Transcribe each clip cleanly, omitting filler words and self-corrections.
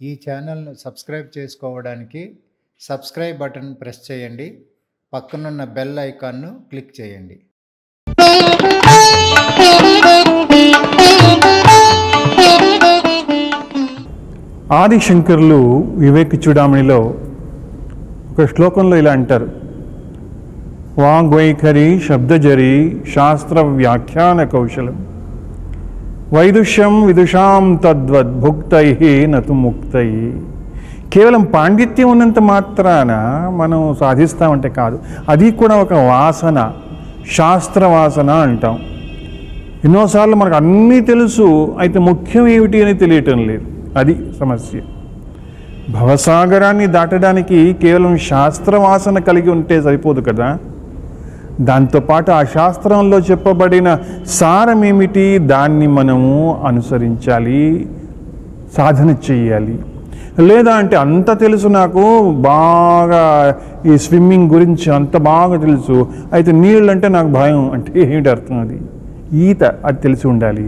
ఈ ఛానల్ను సబ్స్క్రైబ్ చేసుకోవడానికి సబ్స్క్రైబ్ బటన్ ప్రెస్ చేయండి. పక్కనున్న బెల్ ఐకాన్ను క్లిక్ చేయండి. ఆదిశంకరులు వివేక చూడామణిలో ఒక శ్లోకంలో ఇలా అంటారు, వాగ్వైఖరి శబ్దజరి శాస్త్ర వ్యాఖ్యాన కౌశలం వైదుష్యం విదుషాం తద్వద్ భుక్తై నతు ముక్తై. కేవలం పాండిత్యం ఉన్నంత మాత్రాన మనం సాధిస్తామంటే కాదు, అది కూడా ఒక వాసన, శాస్త్రవాసన అంటాం. ఎన్నోసార్లు మనకు అన్నీ తెలుసు, అయితే ముఖ్యం ఏమిటి అని తెలియటం లేదు, అది సమస్య. భవసాగరాన్ని దాటడానికి కేవలం శాస్త్రవాసన కలిగి ఉంటే సరిపోదు కదా, దాంతోపాటు ఆ శాస్త్రంలో చెప్పబడిన సారం ఏమిటి దాన్ని మనము అనుసరించాలి, సాధన చెయ్యాలి. లేదా అంటే అంత తెలుసు, నాకు బాగా ఈ స్విమ్మింగ్ గురించి అంత బాగా తెలుసు, అయితే నీళ్ళు అంటే నాకు భయం అంటే ఏమిటి అర్థం? అది ఈత, అది తెలిసి ఉండాలి.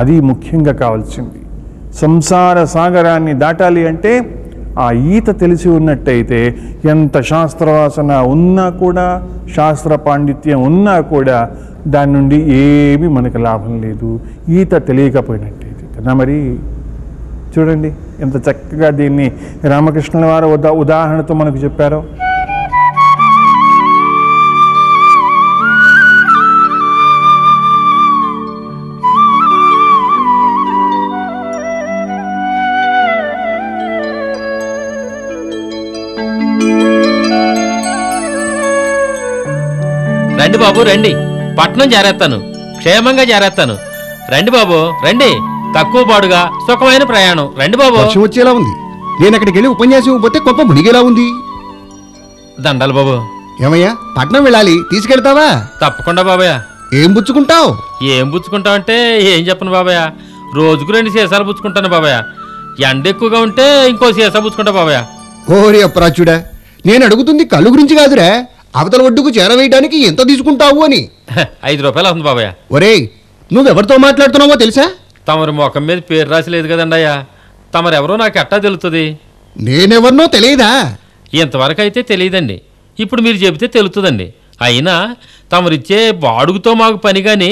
అది ముఖ్యంగా కావాల్సింది. సంసార సాగరాన్ని దాటాలి అంటే ఆ ఈత తెలిసి ఉన్నట్టయితే ఎంత శాస్త్రవాసన ఉన్నా కూడా, శాస్త్ర పాండిత్యం ఉన్నా కూడా దాని నుండి ఏమీ మనకు లాభం లేదు, ఈత తెలియకపోయినట్టయితే కదా. మరి చూడండి ఎంత చక్కగా దీన్ని రామకృష్ణుల వారు ఉదాహరణతో మనకు చెప్పారో. రండి బాబు రండి, పట్నం చేరేస్తాను, క్షేమంగా చేరేస్తాను. రండి బాబు రండి, తక్కువ పాడుగా సుఖమైన ప్రయాణం. రండి బాబు. వర్షం వచ్చేలా ఉంది, నేను అక్కడికి వెళ్ళి ఉపన్యాసం పోతే గొప్ప మునిగేలా ఉంది. దండాలు బాబు. ఏమయ్యా, పట్నం వెళ్ళాలి, తీసుకెళ్తావా? తప్పకుండా బాబయ్య. ఏం పుచ్చుకుంటావు? ఏం పుచ్చుకుంటావు అంటే ఏం చెప్పను బాబయ్య, రోజుకు 2 సీసాలు పుచ్చుకుంటాను బాబయ్య. ఎండ ఎక్కువగా ఉంటే ఇంకో సీసా పుచ్చుకుంటా బాబయ్య. ఓరి అప్రాచుడా, నేను అడుగుతుంది కళ్ళు గురించి కాదురా, అవతల ఒడ్డుకు చేరవేయడానికి ఎంత తీసుకుంటావు అని. 5 రూపాయలు అవుతుంది బాబయ్య. ఒరేయ్, నువ్వెవరితో మాట్లాడుతున్నావో తెలుసా? తమరి ముఖం మీద పేరు రాసిలేదు కదండి అయ్యా, తమరెవరో నాకు ఎట్టా తెలుస్తుంది? నేనెవరినో తెలియదా? ఇంతవరకు అయితే తెలియదండి, ఇప్పుడు మీరు చెబితే తెలుస్తుందండి. అయినా తమరిచ్చే బాడుగుతో మాకు పని కానీ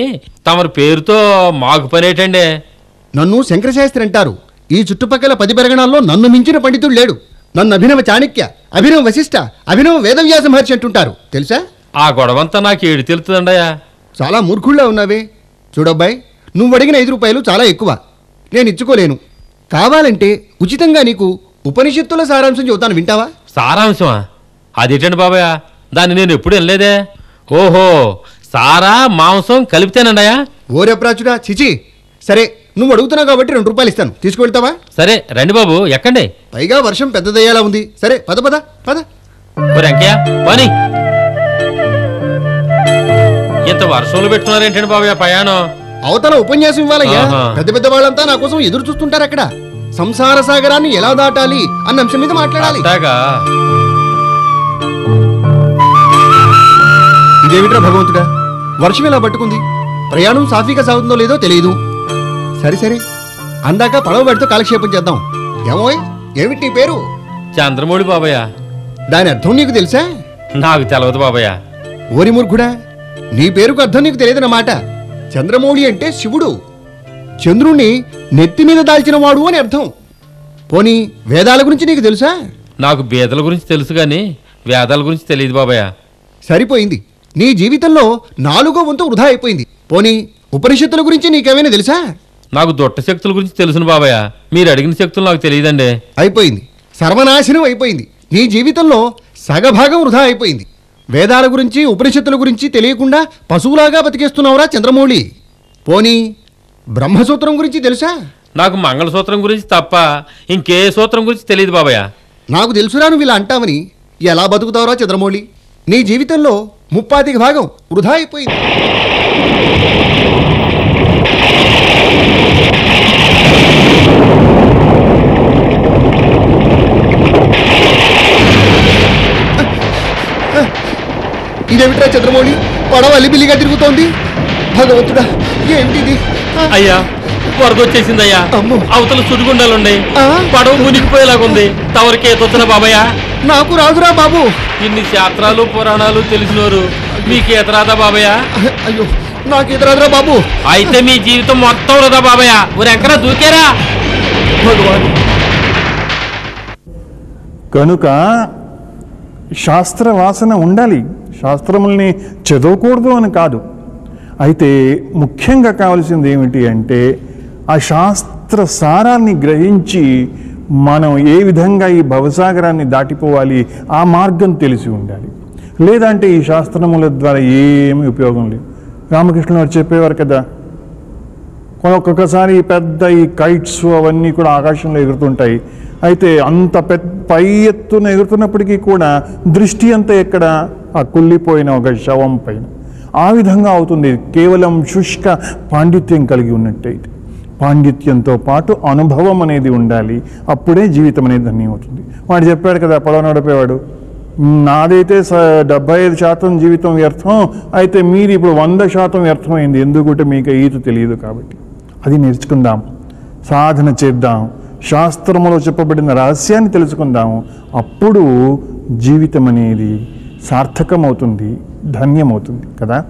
తమరి పేరుతో మాకు పని ఏంటండి? నన్ను శంకరశాస్త్రి అంటారు. ఈ చుట్టుపక్కల 10 పెరగణాల్లో నన్ను మించిన పండితుడు లేడు. నన్ను అభినవ చాణక్య, అభినవ వశిష్ఠ, అభినవ వేదవ్యాస మహర్షి అంటుంటారు తెలుసా? ఆ గొడవంతా నాకు ఏడు తెలుతుందండయా. చాలా మూర్ఖుళ్ళ ఉన్నావే. చూడబ్బాయి, నువ్వు అడిగిన 5 రూపాయలు చాలా ఎక్కువ, నేను ఇచ్చుకోలేను. కావాలంటే ఉచితంగా నీకు ఉపనిషత్తుల సారాంశం చెబుతాను, వింటావా? సారాంశమా? అదేంటండి బాబాయ్, దాన్ని నేను ఎప్పుడు వినలేదే. ఓహో, సారా మాంసం కలిపితేనండయా? ఓరెప్రాచుడా, చిచి. సరే, నువ్వు అడుగుతున్నావు కాబట్టి 2 రూపాయలు ఇస్తాను, తీసుకువెళ్తావా? సరే రండి బాబు, ఎక్కండి. పైగా వర్షం పెద్దదయ్యేలా ఉంది. సరే పద పద పద. వెంకయ్య పని. ఇంత వర్షంలో పెట్టుకున్నారేంటండి బాబు ప్రయాణం? అవతల ఉపన్యాసం ఇవ్వాలయ్యా. పెద్ద పెద్ద వాళ్ళంతా నా కోసం ఎదురు చూస్తుంటారు అక్కడ. సంసార సాగరాన్ని ఎలా దాటాలి అన్న అంశం మీద మాట్లాడాలి. ఇదేమిట్రా భగవంతుడా, వర్షం ఎలా పట్టుకుంది, ప్రయాణం సాఫీగా సాగుతుందో లేదో తెలియదు. సరే సరే, అందాక పడవ పెడుతూ కాలక్షేపం చేద్దాం. ఏమోయ్, ఏమిటి నీ పేరు? చంద్రమౌళి బాబయ్య. దాని అర్థం నీకు తెలుసా? నాకు తెలవదు బాబయ్య. ఓరి మూర్ఖుడా, నీ పేరుకు అర్థం నీకు తెలియదన్నమాట. చంద్రమౌళి అంటే శివుడు, చంద్రుణ్ణి నెత్తి మీద దాల్చిన వాడు అని అర్థం. పోనీ వేదాల గురించి నీకు తెలుసా? నాకు వేదాల గురించి తెలుసు కానీ వేదాల గురించి తెలియదు బాబయ్య. సరిపోయింది, నీ జీవితంలో 4వ వంతు వృధా అయిపోయింది. పోనీ ఉపనిషత్తుల గురించి నీకేమైనా తెలుసా? నాకు దొట్ట శక్తుల గురించి తెలుసును బాబయ్య, మీరు అడిగిన శక్తులు నాకు తెలియదండి. అయిపోయింది, సర్వనాశనం అయిపోయింది. నీ జీవితంలో సగభాగం వృధా అయిపోయింది. వేదాల గురించి ఉపనిషత్తుల గురించి తెలియకుండా పశువులాగా బతికేస్తున్నావురా చంద్రమౌళి. పోనీ బ్రహ్మసూత్రం గురించి తెలుసా? నాకు మంగళసూత్రం గురించి తప్ప ఇంకే సూత్రం గురించి తెలియదు బాబయ్య. నాకు తెలుసురా నువ్వు ఇలా అంటావని. ఎలా బతుకుతావురా చంద్రమౌళి? నీ జీవితంలో 35% వృధా అయిపోయింది. ఇదేమిట్రా చంద్రమౌళి, పడవ అలిబిలిగా తిరుగుతోంది. భగవంతుడా, ఏమిటిది? అయ్యా వరద వచ్చేసిందయ్యా. అమ్మో. అవతల సుడిగుండాలుండే, ఆ? పడవ మునిగిపోయేలాగుంది. తవరికే తొచ్చిన బాబయ్య. నాకు రాదురా బాబు. ఇన్ని శాస్త్రాలు పురాణాలు తెలిసినోరు మీకు ఎతరాదా బాబయ్య? అయ్యో, నాకు ఎదురాదురా బాబు. అయితే మీ జీవితం మొత్తం వృధా బాబయ్య. ఊరెంకరా దూకేరా. భగవాన్, కనుక శాస్త్ర వాసన ఉండాలి. శాస్త్రముల్ని చదవకూడదు అని కాదు. అయితే ముఖ్యంగా కావాల్సింది ఏమిటి అంటే ఆ శాస్త్ర సారాన్ని గ్రహించి మనం ఏ విధంగా ఈ భవసాగరాన్ని దాటిపోవాలి ఆ మార్గం తెలిసి ఉండాలి. లేదంటే ఈ శాస్త్రముల ద్వారా ఏమీ ఉపయోగం లేదు. రామకృష్ణుడు వారు చెప్పేవారు కదా, ఒక్కొక్కసారి పెద్ద ఈ కైట్స్ అవన్నీ కూడా ఆకాశంలో ఎగురుతుంటాయి. అయితే అంత పై ఎత్తున ఎగురుతున్నప్పటికీ కూడా దృష్టి అంతా ఎక్కడ ఆ కుళ్ళిపోయిన ఒక శవం పైన. ఆ విధంగా అవుతుంది. కేవలం శుష్క పాండిత్యం కలిగి ఉన్నట్టయితే. పాండిత్యంతో పాటు అనుభవం అనేది ఉండాలి. అప్పుడే జీవితం అనేది ధన్యమవుతుంది. వాడు చెప్పాడు కదా, పడవ నడిపేవాడు, నాదైతే 75% జీవితం వ్యర్థం, అయితే మీరు ఇప్పుడు 100% వ్యర్థమైంది. ఎందుకంటే మీకు ఈత తెలియదు కాబట్టి. అది నేర్చుకుందాం, సాధన చేద్దాం, శాస్త్రములో చెప్పబడిన రహస్యాన్ని తెలుసుకుందాము. అప్పుడు జీవితం అనేది సార్థకమవుతుంది, ధన్యమవుతుంది కదా.